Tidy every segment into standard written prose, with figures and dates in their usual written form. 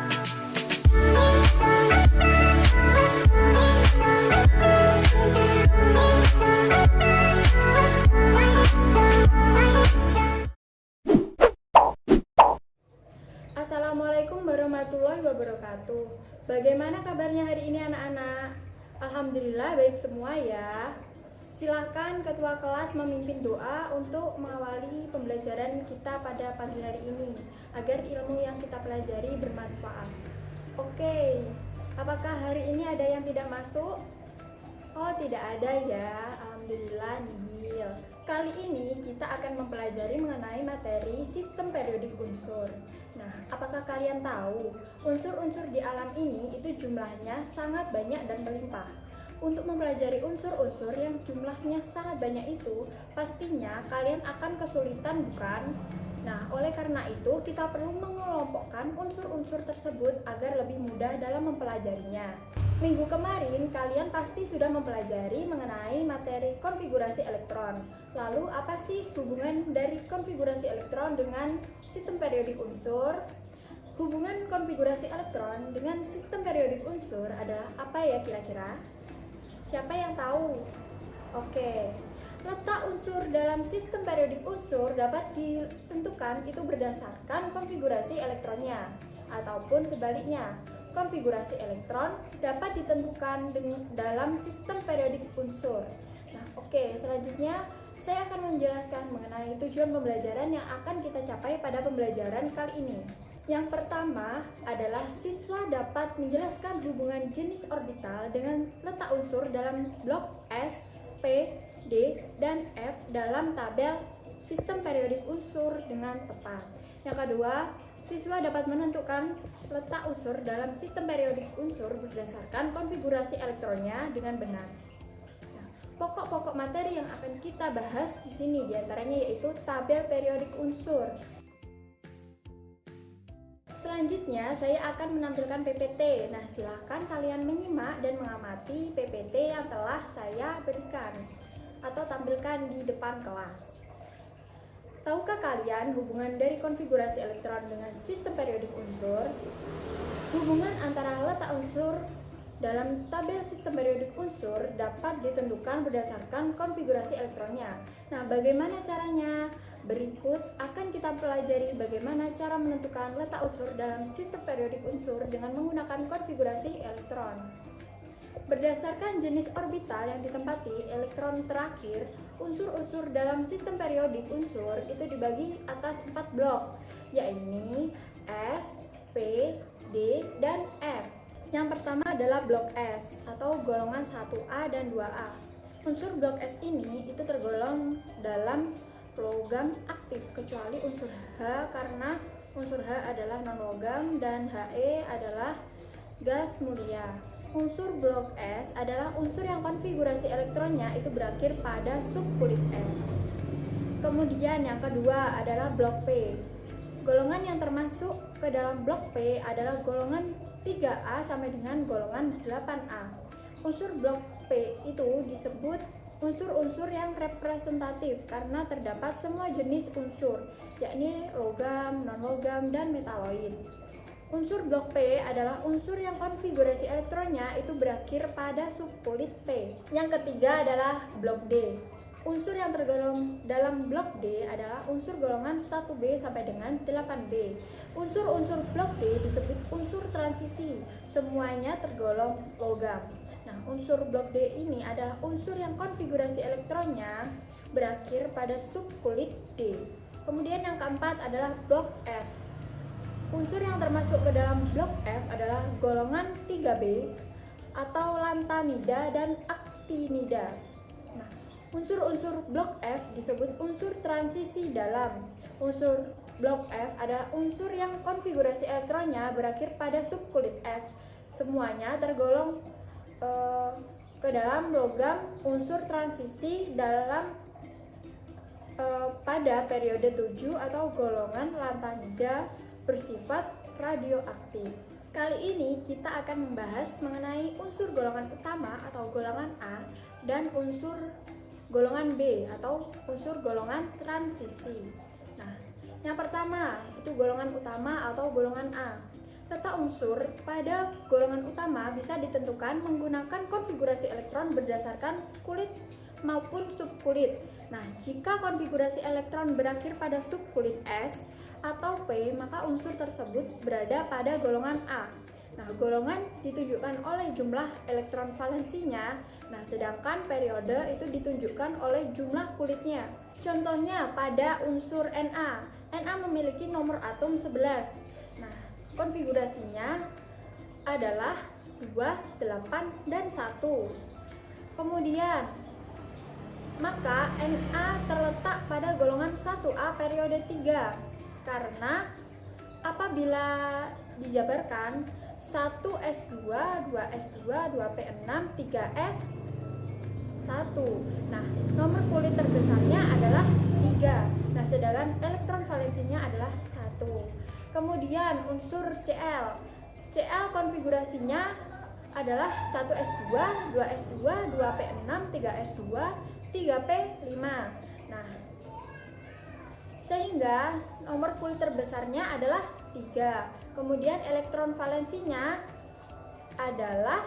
Assalamualaikum warahmatullahi wabarakatuh. Bagaimana kabarnya hari ini anak-anak? Alhamdulillah baik semua ya. Silakan ketua kelas memimpin doa untuk mengawali pembelajaran kita pada pagi hari ini agar ilmu yang kita pelajari bermanfaat. Oke, apakah hari ini ada yang tidak masuk? Oh, tidak ada ya. Alhamdulillah nihil. Kali ini kita akan mempelajari mengenai materi sistem periodik unsur. Nah, apakah kalian tahu unsur-unsur di alam ini itu jumlahnya sangat banyak dan melimpah? Untuk mempelajari unsur-unsur yang jumlahnya sangat banyak itu, pastinya kalian akan kesulitan, bukan? Nah, oleh karena itu kita perlu mengelompokkan unsur-unsur tersebut agar lebih mudah dalam mempelajarinya. Minggu kemarin kalian pasti sudah mempelajari mengenai materi konfigurasi elektron. Lalu apa sih hubungan dari konfigurasi elektron dengan sistem periodik unsur? Hubungan konfigurasi elektron dengan sistem periodik unsur adalah apa ya kira-kira? Siapa yang tahu? Oke. Letak unsur dalam sistem periodik unsur dapat ditentukan itu berdasarkan konfigurasi elektronnya, ataupun sebaliknya. Konfigurasi elektron dapat ditentukan dalam sistem periodik unsur. Nah, oke, selanjutnya saya akan menjelaskan mengenai tujuan pembelajaran yang akan kita capai pada pembelajaran kali ini. Yang pertama adalah siswa dapat menjelaskan hubungan jenis orbital dengan letak unsur dalam blok S, P, D, dan F dalam tabel sistem periodik unsur dengan tepat. Yang kedua, siswa dapat menentukan letak unsur dalam sistem periodik unsur berdasarkan konfigurasi elektronnya dengan benar. Nah, pokok-pokok materi yang akan kita bahas di sini diantaranya yaitu tabel periodik unsur. Selanjutnya saya akan menampilkan PPT. Nah, silahkan kalian menyimak dan mengamati PPT yang telah saya berikan atau tampilkan di depan kelas. Tahukah kalian hubungan dari konfigurasi elektron dengan sistem periodik unsur? Hubungan antara letak unsur dalam tabel sistem periodik unsur dapat ditentukan berdasarkan konfigurasi elektronnya. Nah, bagaimana caranya? Berikut akan kita pelajari bagaimana cara menentukan letak unsur dalam sistem periodik unsur dengan menggunakan konfigurasi elektron. Berdasarkan jenis orbital yang ditempati elektron terakhir, unsur-unsur dalam sistem periodik unsur itu dibagi atas 4 blok, yaitu S, P, D, dan F. Yang pertama adalah blok S atau golongan 1A dan 2A. Unsur blok S ini itu tergolong dalam logam aktif kecuali unsur H karena unsur H adalah non-logam dan He adalah gas mulia. Unsur blok S adalah unsur yang konfigurasi elektronnya itu berakhir pada subkulit S. Kemudian yang kedua adalah blok P. Golongan yang termasuk ke dalam blok P adalah golongan 3A sampai dengan golongan 8A. Unsur blok P itu disebut unsur-unsur yang representatif karena terdapat semua jenis unsur, yakni logam, non-logam, dan metaloid. Unsur blok P adalah unsur yang konfigurasi elektronnya itu berakhir pada subkulit P. Yang ketiga adalah blok D. Unsur yang tergolong dalam blok D adalah unsur golongan 1B sampai dengan 8B. Unsur-unsur blok D disebut unsur transisi, semuanya tergolong logam. Nah, unsur blok D ini adalah unsur yang konfigurasi elektronnya berakhir pada subkulit D. Kemudian yang keempat adalah blok F. Unsur yang termasuk ke dalam blok F adalah golongan 3B atau lantanida dan aktinida. Nah, unsur-unsur blok F disebut unsur transisi dalam. Unsur blok F adalah unsur yang konfigurasi elektronnya berakhir pada subkulit F. Semuanya tergolong ke dalam logam unsur transisi dalam pada periode 7 atau golongan lantanida bersifat radioaktif. Kali ini kita akan membahas mengenai unsur golongan utama atau golongan A dan unsur golongan B atau unsur golongan transisi. Nah, yang pertama itu golongan utama atau golongan A. Letak unsur pada golongan utama bisa ditentukan menggunakan konfigurasi elektron berdasarkan kulit maupun subkulit. Nah, jika konfigurasi elektron berakhir pada subkulit S atau P, maka unsur tersebut berada pada golongan A. Nah, golongan ditunjukkan oleh jumlah elektron valensinya, nah sedangkan periode itu ditunjukkan oleh jumlah kulitnya. Contohnya pada unsur Na. Na memiliki nomor atom 11. Nah, konfigurasinya adalah 2, 8, dan 1. Kemudian maka Na terletak pada golongan 1A periode 3 karena apabila dijabarkan 1S2, 2S2, 2P6, 3S1. Nah, nomor kulit terbesarnya adalah 3. Nah, sedangkan elektron valensinya adalah 1. Kemudian unsur Cl. Cl konfigurasinya adalah 1S2, 2S2, 2P6, 3S2, 3P5. Nah, sehingga nomor kulit terbesarnya adalah 3. Kemudian elektron valensinya adalah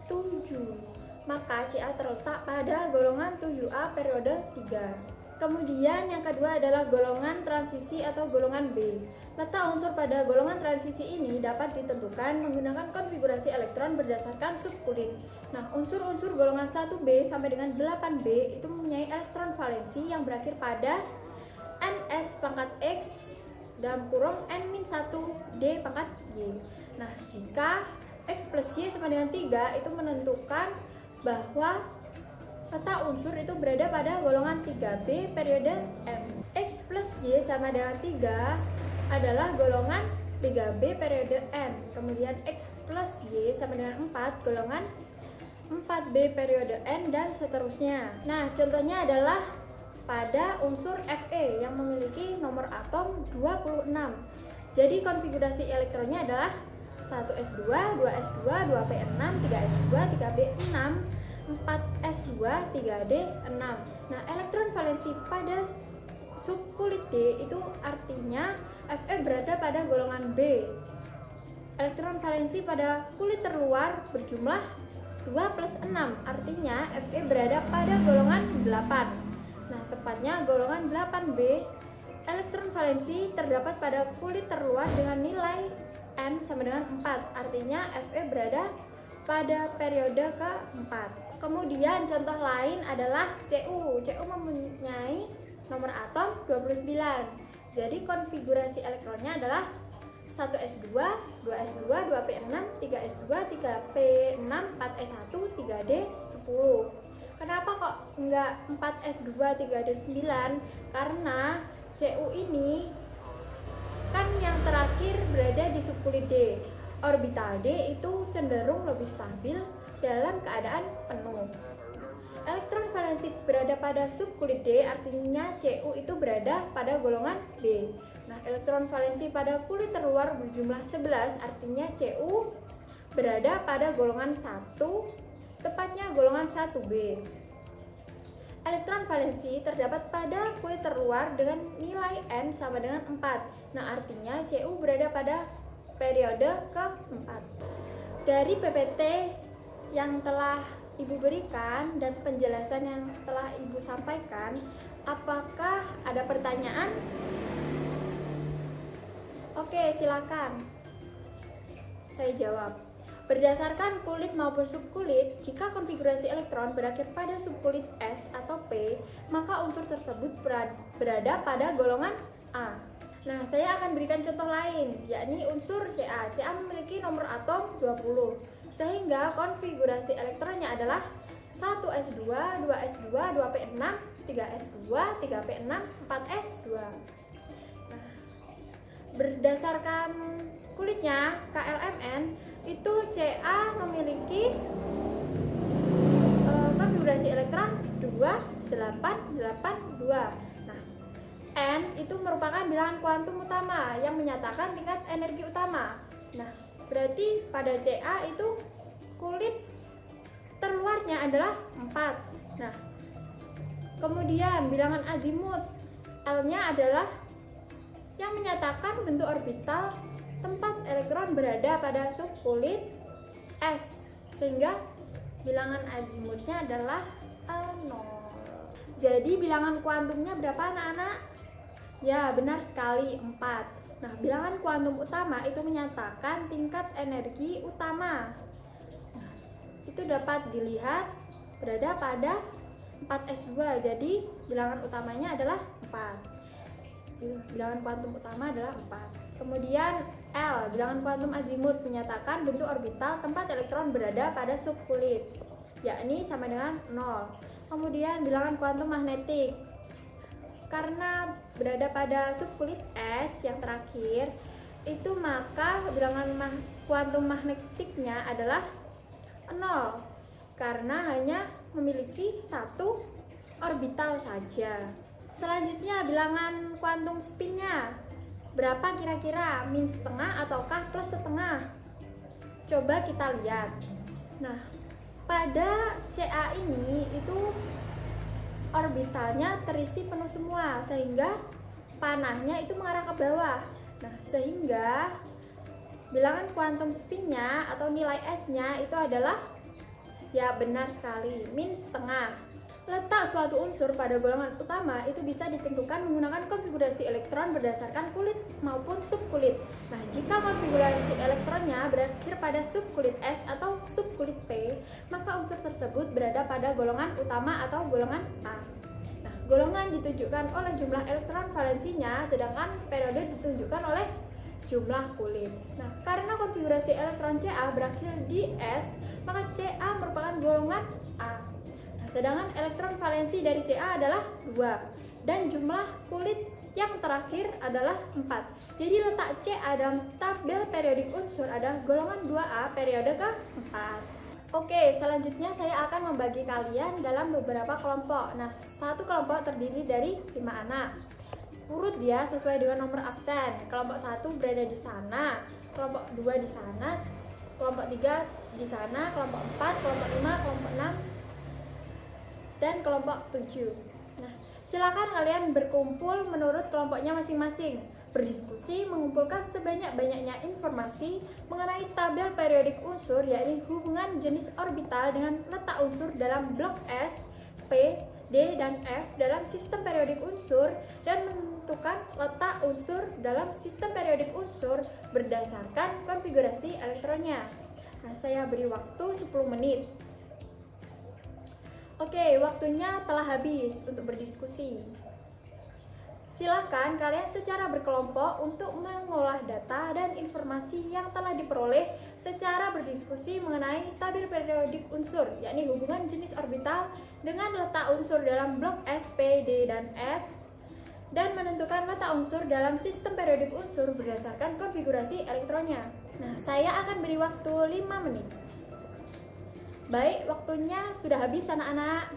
7. Maka Ca terletak pada golongan 7A periode 3. Kemudian yang kedua adalah golongan transisi atau golongan B. Letak unsur pada golongan transisi ini dapat ditentukan menggunakan konfigurasi elektron berdasarkan subkulit. Nah, unsur-unsur golongan 1B sampai dengan 8B itu mempunyai elektron valensi yang berakhir pada Ns pangkat X dalam kurung N-1D pangkat Y. Nah, jika X plus Y sama dengan 3 itu menentukan bahwa letak unsur itu berada pada golongan 3B periode M. X plus Y sama dengan 3 adalah golongan 3B periode N. Kemudian X plus Y sama dengan 4 golongan 4B periode N dan seterusnya. Nah, contohnya adalah pada unsur Fe yang memiliki nomor atom 26. Jadi konfigurasi elektronnya adalah 1S2, 2S2, 2P6, 3S2, 3B6, 4S2, 3D6. Nah, elektron valensi pada subkulit D itu artinya Fe berada pada golongan B. Elektron valensi pada kulit terluar berjumlah 2 plus 6, artinya Fe berada pada golongan 8. Nah, tepatnya golongan 8B. Elektron valensi terdapat pada kulit terluar dengan nilai N sama dengan 4, artinya Fe berada pada periode keempat. Kemudian contoh lain adalah Cu. Cu mempunyai nomor atom 29. Jadi konfigurasi elektronnya adalah 1S2, 2S2, 2P6, 3S2, 3P6, 4S1, 3D10. Kenapa kok enggak 4S2, 3D9? Karena Cu ini kan yang terakhir berada di subkulit D. Orbital D itu cenderung lebih stabil dalam keadaan penuh. Elektron valensi berada pada subkulit D artinya Cu itu berada pada golongan B. Nah, elektron valensi pada kulit terluar berjumlah 11 artinya Cu berada pada golongan 1, tepatnya golongan 1B. Elektron valensi terdapat pada kulit terluar dengan nilai N sama dengan 4. Nah, artinya Cu berada pada periode keempat. Dari PPT yang telah Ibu berikan dan penjelasan yang telah Ibu sampaikan, apakah ada pertanyaan? Oke, silakan. Saya jawab. Berdasarkan kulit maupun subkulit, jika konfigurasi elektron berakhir pada subkulit S atau P, maka unsur tersebut berada pada golongan A. Nah, saya akan berikan contoh lain, yakni unsur Ca. Ca memiliki nomor atom 20, sehingga konfigurasi elektronnya adalah 1S2, 2S2, 2P6, 3S2, 3P6, 4S2. Nah, berdasarkan kulitnya, KLMN, itu Ca memiliki konfigurasi elektron 2, 8, 8, 2. N itu merupakan bilangan kuantum utama yang menyatakan tingkat energi utama. Nah, berarti pada Ca itu kulit terluarnya adalah 4. Nah, kemudian bilangan azimut L-nya adalah yang menyatakan bentuk orbital tempat elektron berada pada subkulit S, sehingga bilangan azimutnya adalah 0. Jadi bilangan kuantumnya berapa anak-anak? Ya, benar sekali, 4. Nah, bilangan kuantum utama itu menyatakan tingkat energi utama. Nah, itu dapat dilihat berada pada 4s2, jadi bilangan utamanya adalah 4. Bilangan kuantum utama adalah 4. Kemudian L, bilangan kuantum azimut, menyatakan bentuk orbital tempat elektron berada pada subkulit, yakni sama dengan 0. Kemudian bilangan kuantum magnetik, karena berada pada subkulit S yang terakhir, itu maka bilangan kuantum magnetiknya adalah 0, karena hanya memiliki satu orbital saja. Selanjutnya bilangan kuantum spinnya berapa kira-kira? Min setengah ataukah plus setengah? Coba kita lihat. Nah, pada Ca ini itu orbitalnya terisi penuh semua, sehingga panahnya itu mengarah ke bawah. Nah, sehingga bilangan kuantum spinnya atau nilai S-nya itu adalah, ya benar sekali, min setengah. Letak suatu unsur pada golongan utama itu bisa ditentukan menggunakan konfigurasi elektron berdasarkan kulit maupun subkulit. Nah, jika konfigurasi elektronnya berakhir pada subkulit S atau subkulit P, maka unsur tersebut berada pada golongan utama atau golongan A. Nah, golongan ditunjukkan oleh jumlah elektron valensinya, sedangkan periode ditunjukkan oleh jumlah kulit. Nah, karena konfigurasi elektron Ca berakhir di S, maka Ca merupakan golongan A. Nah, sedangkan elektron valensi dari Ca adalah 2 dan jumlah kulit yang terakhir adalah 4. Jadi letak Ca dalam tabel periodik unsur adalah golongan 2A periode ke-4. Oke, selanjutnya saya akan membagi kalian dalam beberapa kelompok. Nah, satu kelompok terdiri dari 5 anak. Urut dia sesuai dengan nomor absen. Kelompok 1 berada di sana, kelompok 2 di sana, kelompok 3 di sana, kelompok 4, kelompok 5, kelompok 6, dan kelompok 7. Nah, silakan kalian berkumpul menurut kelompoknya masing-masing, berdiskusi, mengumpulkan sebanyak-banyaknya informasi mengenai tabel periodik unsur, yakni hubungan jenis orbital dengan letak unsur dalam blok S, P, D, dan F dalam sistem periodik unsur, dan menentukan letak unsur dalam sistem periodik unsur berdasarkan konfigurasi elektronnya. Nah, saya beri waktu 10 menit. Oke, waktunya telah habis untuk berdiskusi. Silakan kalian secara berkelompok untuk mengolah data dan informasi yang telah diperoleh secara berdiskusi mengenai tabel periodik unsur, yakni hubungan jenis orbital dengan letak unsur dalam blok S, P, D, dan F, dan menentukan letak unsur dalam sistem periodik unsur berdasarkan konfigurasi elektronnya. Nah, saya akan beri waktu 5 menit. Baik, waktunya sudah habis anak-anak.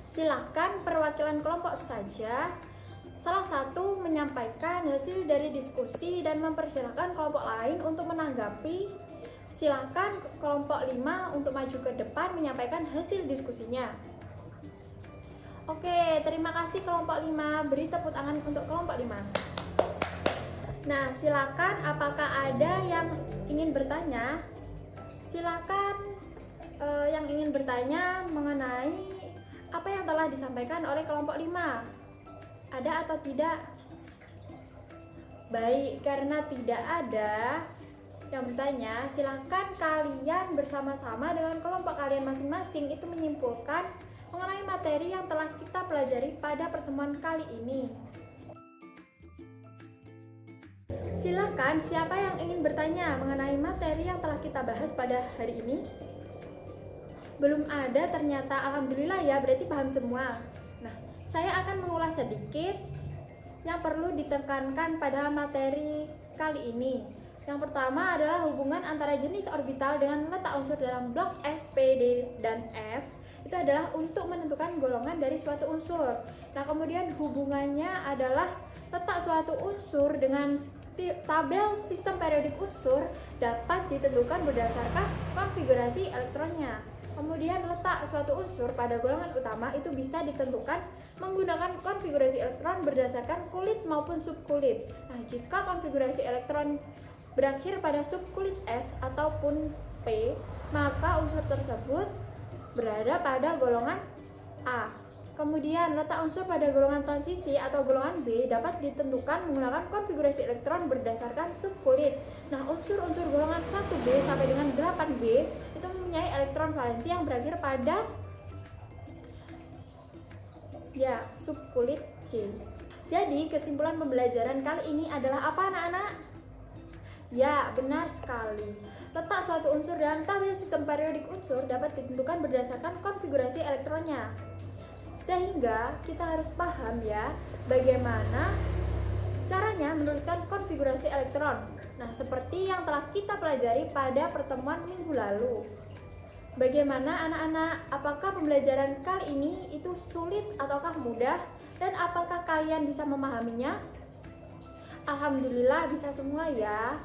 Silakan perwakilan kelompok saja salah satu menyampaikan hasil dari diskusi dan mempersilahkan kelompok lain untuk menanggapi. Silakan kelompok 5 untuk maju ke depan menyampaikan hasil diskusinya. Oke, terima kasih kelompok 5. Beri tepuk tangan untuk kelompok 5. Nah, silakan apakah ada yang ingin bertanya? Silakan yang ingin bertanya mengenai apa yang telah disampaikan oleh kelompok 5. Ada atau tidak? Baik, karena tidak ada yang bertanya, silakan kalian bersama-sama dengan kelompok kalian masing-masing itu menyimpulkan mengenai materi yang telah kita pelajari pada pertemuan kali ini. Silakan siapa yang ingin bertanya mengenai materi yang telah kita bahas pada hari ini? Belum ada ternyata, alhamdulillah ya, berarti paham semua. Nah, saya akan mengulas sedikit yang perlu ditekankan pada materi kali ini. Yang pertama adalah hubungan antara jenis orbital dengan letak unsur dalam blok S, P, D, dan F. Itu adalah untuk menentukan golongan dari suatu unsur. Nah, kemudian hubungannya adalah letak suatu unsur dengan tabel sistem periodik unsur dapat ditentukan berdasarkan konfigurasi elektronnya. Kemudian letak suatu unsur pada golongan utama itu bisa ditentukan menggunakan konfigurasi elektron berdasarkan kulit maupun subkulit. Nah, jika konfigurasi elektron berakhir pada subkulit S ataupun P, maka unsur tersebut berada pada golongan A. Kemudian letak unsur pada golongan transisi atau golongan B dapat ditentukan menggunakan konfigurasi elektron berdasarkan subkulit. Nah, unsur-unsur golongan 1B sampai dengan 8B itu mempunyai elektron valensi yang berakhir pada subkulit G. Jadi, kesimpulan pembelajaran kali ini adalah apa, anak-anak? Ya, benar sekali. Letak suatu unsur dalam tabel sistem periodik unsur dapat ditentukan berdasarkan konfigurasi elektronnya. Sehingga kita harus paham ya, bagaimana caranya menuliskan konfigurasi elektron. Nah, seperti yang telah kita pelajari pada pertemuan minggu lalu. Bagaimana anak-anak? Apakah pembelajaran kali ini itu sulit ataukah mudah? Dan apakah kalian bisa memahaminya? Alhamdulillah bisa semua ya.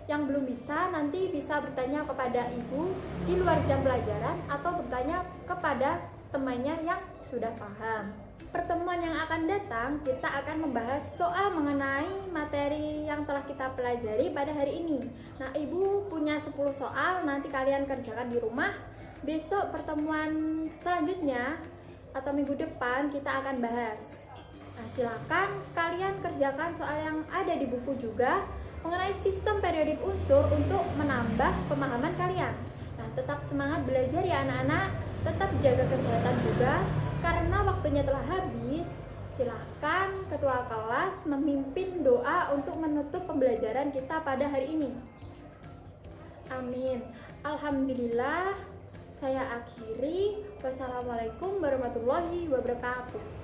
Yang belum bisa nanti bisa bertanya kepada ibu di luar jam pelajaran atau bertanya kepada temannya yang sudah paham. Pertemuan yang akan datang kita akan membahas soal mengenai materi yang telah kita pelajari pada hari ini. Nah, ibu punya 10 soal, nanti kalian kerjakan di rumah. Besok pertemuan selanjutnya atau minggu depan kita akan bahas. Nah, silakan kalian kerjakan soal yang ada di buku juga mengenai sistem periodik unsur untuk menambah pemahaman kalian. Nah, tetap semangat belajar ya anak-anak, tetap jaga kesehatan juga. Karena waktunya telah habis, silahkan ketua kelas memimpin doa untuk menutup pembelajaran kita pada hari ini. Amin. Alhamdulillah, saya akhiri. Wassalamualaikum warahmatullahi wabarakatuh.